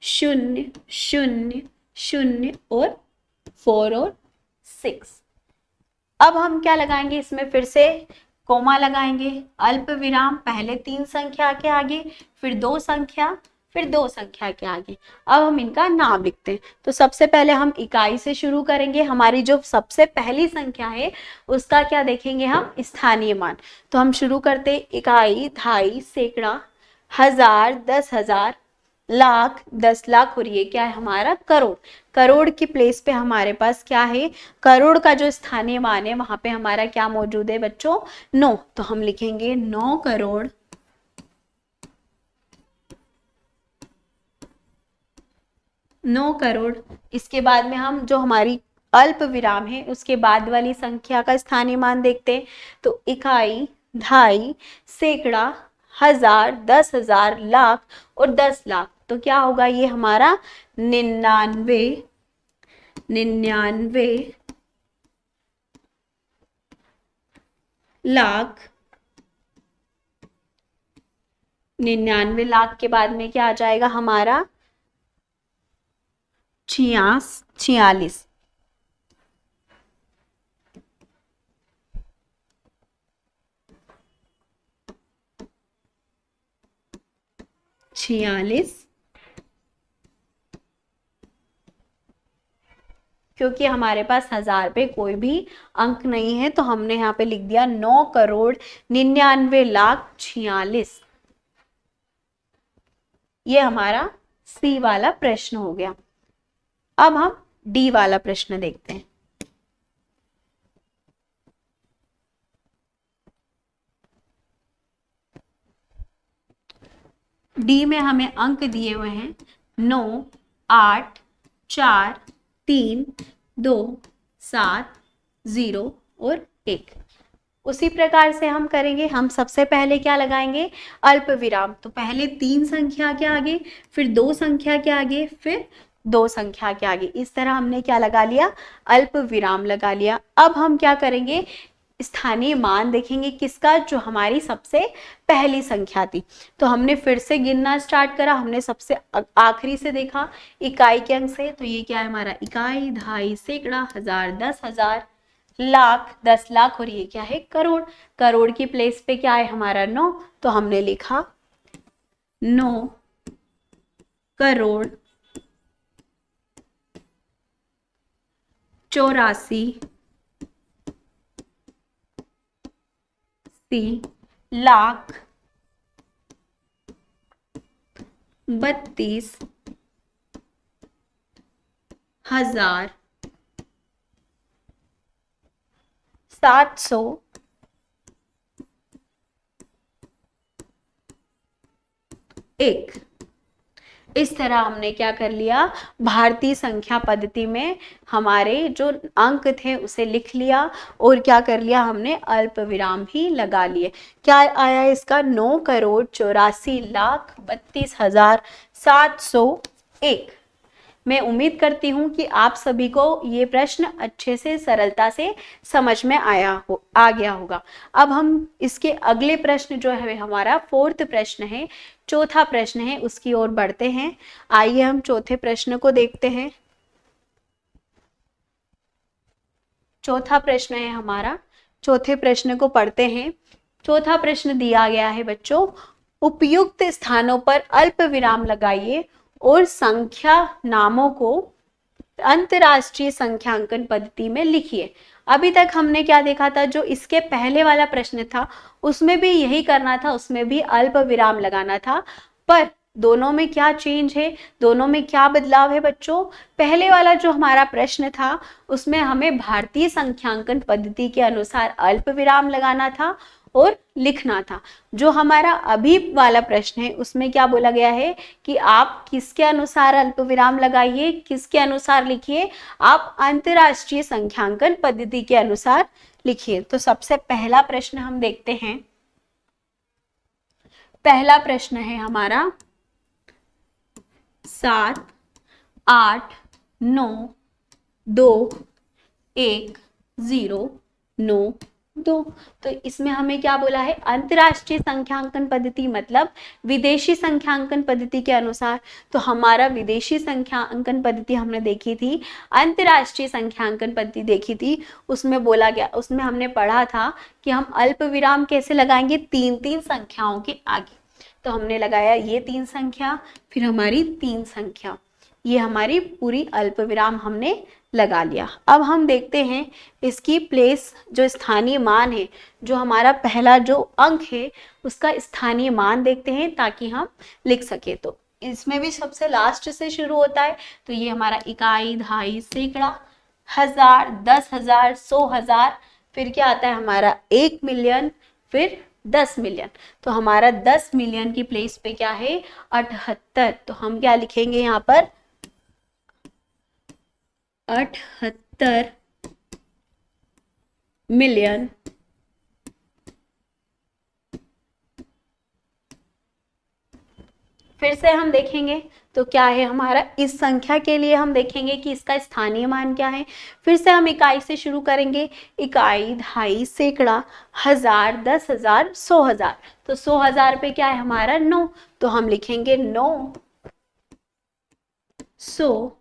S1: 0 0 0 और 4 और 6। अब हम क्या लगाएंगे, इसमें फिर से कोमा लगाएंगे, अल्प विराम, पहले 3 संख्या के आगे, फिर 2 संख्या, फिर 2 संख्या के आगे। अब हम इनका नाम लिखते हैं। तो सबसे पहले हम इकाई से शुरू करेंगे। हमारी जो सबसे पहली संख्या है उसका क्या देखेंगे हम, स्थानीय मान। तो हम शुरू करते, इकाई, दहाई, सैकड़ा, हजार, 10,000, लाख, 10,00,000, और ये क्या है हमारा, करोड़। करोड़ की प्लेस पे हमारे पास क्या है, करोड़ का जो स्थानीय मान है वहां पे हमारा क्या मौजूद है बच्चों, 9। तो हम लिखेंगे 9 करोड़ 9 करोड़। इसके बाद में हम जो हमारी अल्प विराम है उसके बाद वाली संख्या का स्थानीय मान देखते हैं। तो इकाई, दहाई, सैकड़ा, हजार, 10,000, लाख और 10,00,000। तो क्या होगा ये हमारा, 99,99,00,000। 99,00,000 के बाद में क्या आ जाएगा हमारा, 46 46। क्योंकि हमारे पास हजार पे कोई भी अंक नहीं है तो हमने यहाँ पे लिख दिया 9,99,46,000। ये हमारा सी वाला प्रश्न हो गया। अब हम डी वाला प्रश्न देखते हैं। डी में हमें अंक दिए हुए हैं 9, 8, 4, 3, 2, 7, 0 और 1। उसी प्रकार से हम करेंगे। हम सबसे पहले क्या लगाएंगे, अल्प विराम। तो पहले 3 संख्या के आगे, फिर 2 संख्या के आगे, फिर 2 संख्या के आगे। इस तरह हमने क्या लगा लिया, अल्प विराम लगा लिया। अब हम क्या करेंगे, स्थानीय मान देखेंगे किसका, जो हमारी सबसे पहली संख्या थी। तो हमने फिर से गिनना स्टार्ट करा। हमने सबसे आखिरी से देखा इकाई के अंक से। तो ये क्या है हमारा, इकाई, दहाई, सैकड़ा, हजार, 10,000, लाख, 10,00,000 और ये क्या है, करोड़। करोड़ की प्लेस पे क्या है हमारा, 9। तो हमने लिखा 9 करोड़ 84,लाख 32,701। इस तरह हमने क्या कर लिया, भारतीय संख्या पद्धति में हमारे जो अंक थे उसे लिख लिया और क्या कर लिया, हमने अल्प विराम भी लगा लिए। क्या आया इसका, 9,84,32,701। मैं उम्मीद करती हूँ कि आप सभी को ये प्रश्न अच्छे से सरलता से समझ में आ गया होगा। अब हम इसके अगले प्रश्न जो है हमारा फोर्थ प्रश्न है, चौथा प्रश्न है, उसकी ओर बढ़ते हैं। आइए हम चौथे प्रश्न को देखते हैं। चौथा प्रश्न है हमारा, चौथे प्रश्न को पढ़ते हैं। चौथा प्रश्न दिया गया है बच्चों, उपयुक्त स्थानों पर अल्प विराम लगाइए और संख्या नामों को अंतरराष्ट्रीय संख्यांकन पद्धति में लिखिए। अभी तक हमने क्या देखा था, जो इसके पहले वाला प्रश्न था उसमें भी यही करना था, उसमें भी अल्प विराम लगाना था। पर दोनों में क्या चेंज है, दोनों में क्या बदलाव है बच्चों। पहले वाला जो हमारा प्रश्न था उसमें हमें भारतीय संख्यांकन पद्धति के अनुसार अल्प विराम लगाना था और लिखना था। जो हमारा अभी वाला प्रश्न है उसमें क्या बोला गया है कि आप किसके अनुसार अल्प विराम लगाइए, किसके अनुसार लिखिए, आप अंतरराष्ट्रीय संख्यांकन पद्धति के अनुसार लिखिए। तो सबसे पहला प्रश्न हम देखते हैं। पहला प्रश्न है हमारा 7, 8, 9, 2, 1, 0, 9, 2। तो इसमें हमें क्या बोला है, अंतरराष्ट्रीय संख्यांकन पद्धति मतलब विदेशी संख्यांकन पद्धति के अनुसार। तो हमारा विदेशी संख्यांकन पद्धति हमने देखी थी, अंतरराष्ट्रीय संख्यांकन पद्धति देखी थी। उसमें बोला गया, उसमें हमने पढ़ा था कि हम अल्प विराम कैसे लगाएंगे, 3-3 संख्याओं के आगे। तो हमने लगाया ये 3 संख्या, फिर हमारी 3 संख्या, ये हमारी पूरी अल्प विराम हमने लगा लिया। अब हम देखते हैं इसकी प्लेस, जो स्थानीय मान है, जो हमारा पहला जो अंक है उसका स्थानीय मान देखते हैं ताकि हम लिख सके। तो इसमें भी सबसे लास्ट से शुरू होता है। तो ये हमारा इकाई, दहाई, सैकड़ा, हजार, 10,000, 100,000, फिर क्या आता है हमारा 1 मिलियन, फिर 10 मिलियन। तो हमारा 10 मिलियन की प्लेस पे क्या है, 78। तो हम क्या लिखेंगे यहाँ पर, 78 मिलियन। फिर से हम देखेंगे तो क्या है हमारा, इस संख्या के लिए हम देखेंगे कि इसका स्थानीय मान क्या है। फिर से हम इकाई से शुरू करेंगे, इकाई, दहाई, सैकड़ा, हजार, 10,000, 100,000। तो 100,000 पे क्या है हमारा 9। तो हम लिखेंगे 9, 100,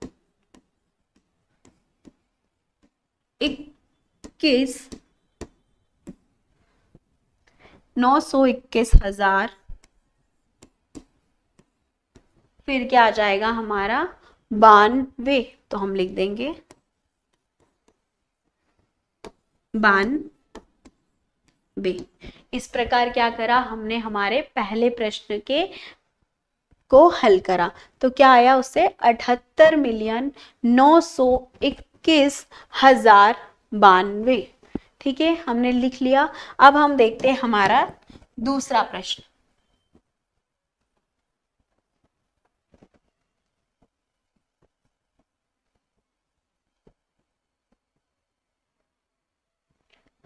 S1: 21, 921,000। फिर क्या आ जाएगा हमारा 92। तो हम लिख देंगे 92। इस प्रकार क्या करा हमने, हमारे पहले प्रश्न के को हल करा। तो क्या आया उससे, 78,921,092। ठीक है, हमने लिख लिया। अब हम देखते हैं हमारा दूसरा प्रश्न।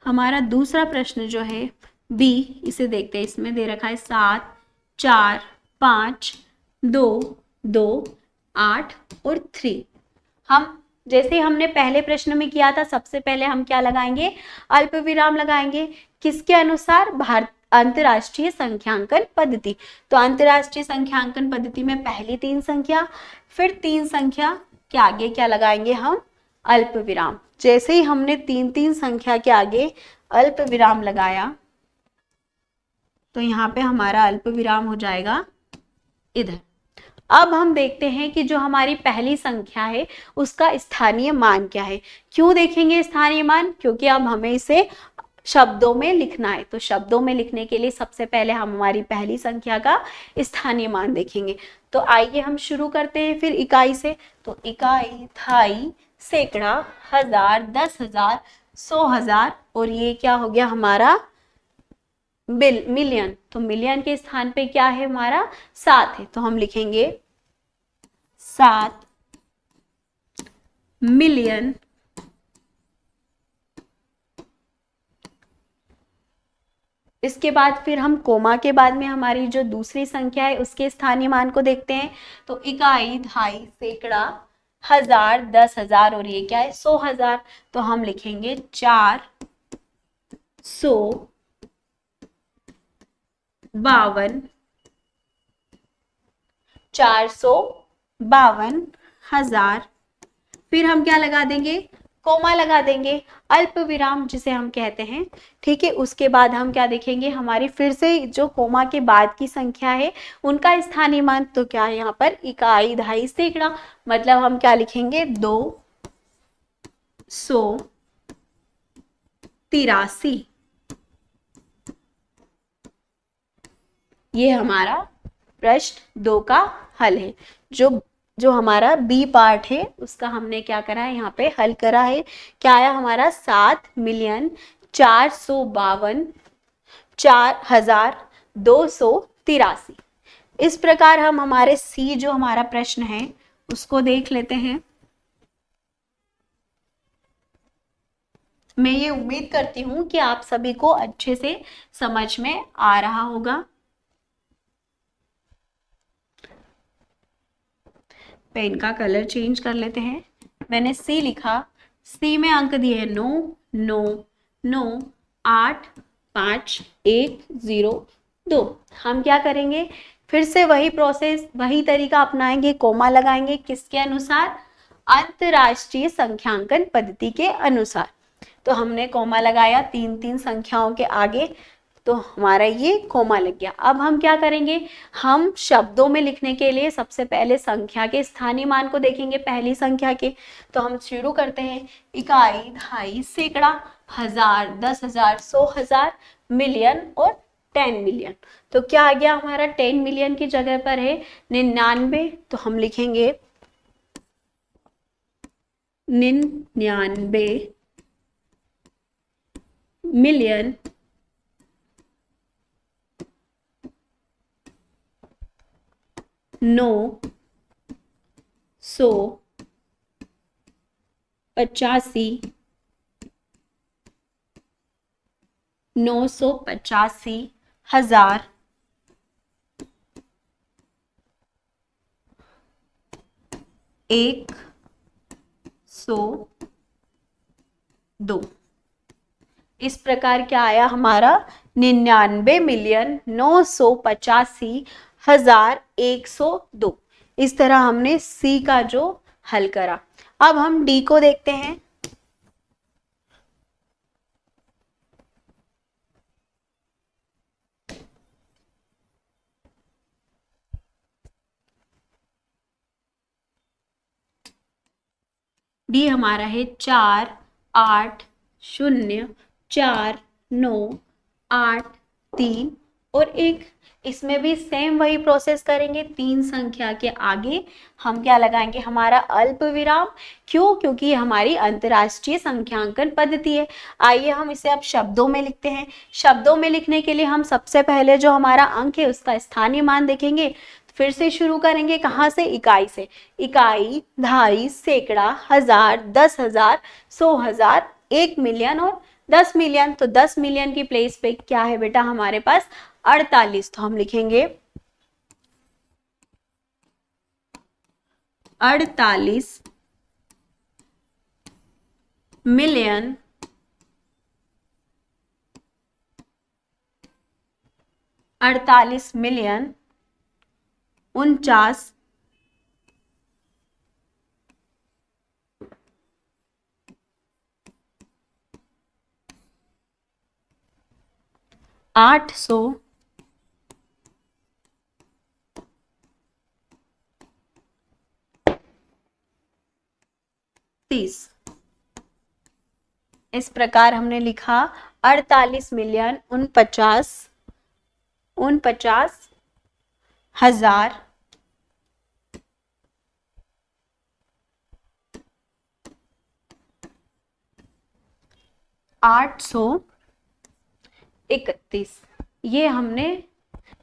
S1: हमारा दूसरा प्रश्न जो है बी, इसे देखते हैं। इसमें दे रखा है 7, 4, 5, 2, 2, 8 और 3। हम जैसे हमने पहले प्रश्न में किया था, सबसे पहले हम क्या लगाएंगे, अल्प विराम लगाएंगे। किसके अनुसार, अंतरराष्ट्रीय संख्यांकन पद्धति। तो अंतरराष्ट्रीय संख्यांकन पद्धति में पहली 3 संख्या, फिर 3 संख्या के आगे क्या लगाएंगे हम, अल्प विराम। जैसे ही हमने 3-3 संख्या के आगे अल्प विराम लगाया तो यहाँ पे हमारा अल्प विराम हो जाएगा इधर। अब हम देखते हैं कि जो हमारी पहली संख्या है उसका स्थानीय मान क्या है। क्यों देखेंगे स्थानीय मान, क्योंकि अब हमें इसे शब्दों में लिखना है। तो शब्दों में लिखने के लिए सबसे पहले हम हमारी पहली संख्या का स्थानीय मान देखेंगे। तो आइए हम शुरू करते हैं फिर इकाई से। तो इकाई, दहाई, सैकड़ा, हजार, 10,000, 100,000 और ये क्या हो गया हमारा मिलियन। तो मिलियन के स्थान पे क्या है हमारा 7 है। तो हम लिखेंगे 7 मिलियन, इसके बाद फिर हम कोमा के बाद में हमारी जो दूसरी संख्या है उसके स्थानीय मान को देखते हैं। तो इकाई, दहाई, सैकड़ा, हजार, 10,000 और ये क्या है 100,000। तो हम लिखेंगे 452,000। फिर हम क्या लगा देंगे, कोमा लगा देंगे, अल्प विराम जिसे हम कहते हैं। ठीक है, उसके बाद हम क्या देखेंगे, हमारी फिर से जो कोमा के बाद की संख्या है उनका स्थानीय मान। तो क्या है यहाँ पर इकाई, दहाई, सैकड़ा, मतलब हम क्या लिखेंगे 283। ये हमारा प्रश्न 2 का हल है। जो हमारा बी पार्ट है उसका हमने क्या करा है, यहाँ पे हल करा है। क्या आया हमारा 7,452,483। इस प्रकार हम हमारे सी जो हमारा प्रश्न है उसको देख लेते हैं। मैं ये उम्मीद करती हूँ कि आप सभी को अच्छे से समझ में आ रहा होगा। पेन का कलर चेंज कर लेते हैं। मैंने सी लिखा, सी में अंक दिए 9 9 9 8 5 1 0 2। हम क्या करेंगे, फिर से वही प्रोसेस, वही तरीका अपनाएंगे, कोमा लगाएंगे किसके अनुसार, अंतरराष्ट्रीय संख्यांकन पद्धति के अनुसार। तो हमने कोमा लगाया 3 संख्याओं के आगे, तो हमारा ये कोमा लग गया। अब हम क्या करेंगे, हम शब्दों में लिखने के लिए सबसे पहले संख्या के स्थानीय मान को देखेंगे, पहली संख्या के। तो हम शुरू करते हैं, इकाई, दहाई, सैकड़ा, हजार, 10,000, 100,000, मिलियन और 10 मिलियन। तो क्या आ गया हमारा, 10 मिलियन की जगह पर है 99। तो हम लिखेंगे 99 मिलियन 985 985,000 102। इस प्रकार क्या आया हमारा 99,985,102। इस तरह हमने सी का जो हल करा। अब हम डी को देखते हैं। डी हमारा है 4,8,0,4,9,8,3 और 1। इसमें भी सेम वही प्रोसेस करेंगे, 3 संख्या के आगे हम क्या लगाएंगे, हमारा अल्प विराम। क्यों, क्योंकि हमारी अंतरराष्ट्रीय संख्यांकन पद्धति है। आइए हम इसे अब शब्दों में लिखते हैं। शब्दों में लिखने के लिए हम सबसे पहले जो हमारा अंक है उसका स्थानीय मान देखेंगे। फिर से शुरू करेंगे, कहाँ से, इकाई से। इकाई, दहाई, सैकड़ा, हजार, 10,000, 100,000, 1 मिलियन और 10 मिलियन। तो 10 मिलियन की प्लेस पे क्या है बेटा हमारे पास 48। तो हम लिखेंगे 48 मिलियन 48 मिलियन 49 800 30। इस प्रकार हमने लिखा 48 मिलियन 49,000 831। ये हमने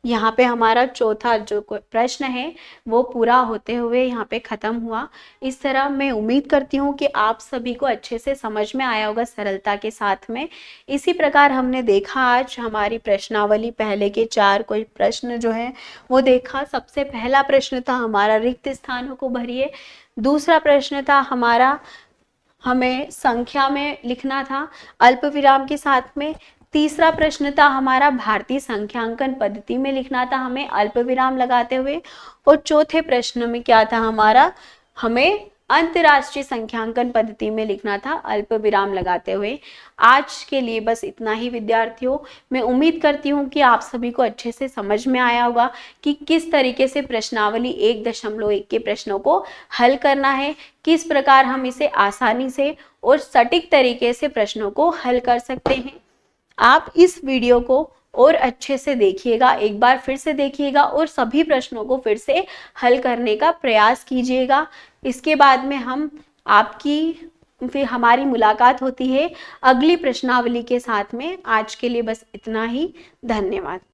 S1: यहाँ पे हमारा चौथा जो प्रश्न है वो पूरा होते हुए यहाँ पे खत्म हुआ। इस तरह मैं उम्मीद करती हूँ कि आप सभी को अच्छे से समझ में आया होगा सरलता के साथ में। इसी प्रकार हमने देखा आज हमारी प्रश्नावली, पहले के 4 कोई प्रश्न जो है वो देखा। सबसे पहला प्रश्न था हमारा रिक्त स्थानों को भरिए। दूसरा प्रश्न था हमारा हमें संख्या में लिखना था अल्प विराम के साथ में। तीसरा प्रश्न था हमारा भारतीय संख्यांकन पद्धति में लिखना था हमें अल्प विराम लगाते हुए। और चौथे प्रश्न में क्या था हमारा, हमें अंतरराष्ट्रीय संख्यांकन पद्धति में लिखना था अल्प विराम लगाते हुए। आज के लिए बस इतना ही विद्यार्थियों। मैं उम्मीद करती हूँ कि आप सभी को अच्छे से समझ में आया होगा कि किस तरीके से प्रश्नावली 1.1 के प्रश्नों को हल करना है, किस प्रकार हम इसे आसानी से और सटीक तरीके से प्रश्नों को हल कर सकते हैं। आप इस वीडियो को और अच्छे से देखिएगा, एक बार फिर से देखिएगा और सभी प्रश्नों को फिर से हल करने का प्रयास कीजिएगा। इसके बाद में फिर हमारी मुलाकात होती है अगली प्रश्नावली के साथ में। आज के लिए बस इतना ही। धन्यवाद।